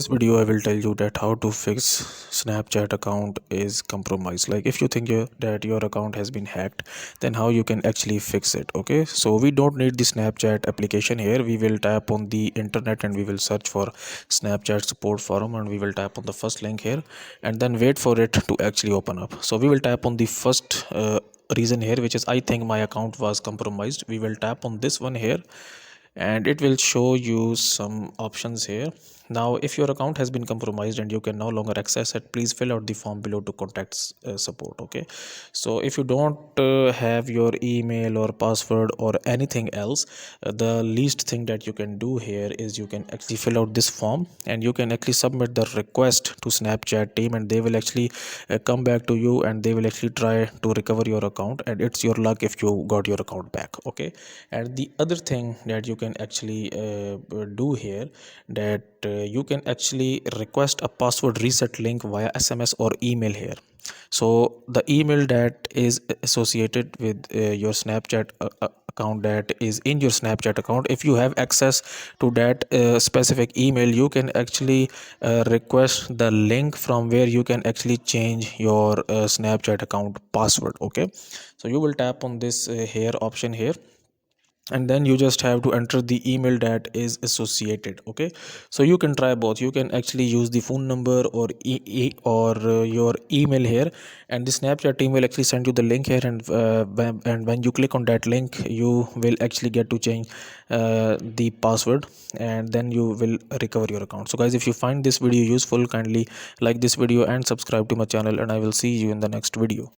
This video I will tell you that how to fix Snapchat account is compromised. Like if you think that your account has been hacked, then how you can actually fix it. Okay, so we don't need the Snapchat application here. We will tap on the internet and we will search for Snapchat support forum, and we will tap on the first link here and then wait for it to actually open up. So we will tap on the first reason here, which is I think my account was compromised. We will tap on this one here and it will show you some options here. Now if your account has been compromised and you can no longer access it, please fill out the form below to contact support. Okay, so if you don't have your email or password or anything else, the least thing that you can do here is you can actually fill out this form and you can actually submit the request to Snapchat team, and they will actually come back to you and they will actually try to recover your account, and it's your luck if you got your account back. Okay, and the other thing that you can actually do here, that you can actually request a password reset link via SMS or email here. So the email that is associated with your Snapchat account, that is in your Snapchat account, if you have access to that specific email, you can actually request the link from where you can actually change your Snapchat account password. Okay, so you will tap on this here option here, and then you just have to enter the email that is associated. Okay, so you can try both. You can actually use the phone number or your email here, and the Snapchat team will actually send you the link here, and when you click on that link, you will actually get to change the password, and then you will recover your account. So guys, if you find this video useful, kindly like this video and subscribe to my channel, and I will see you in the next video.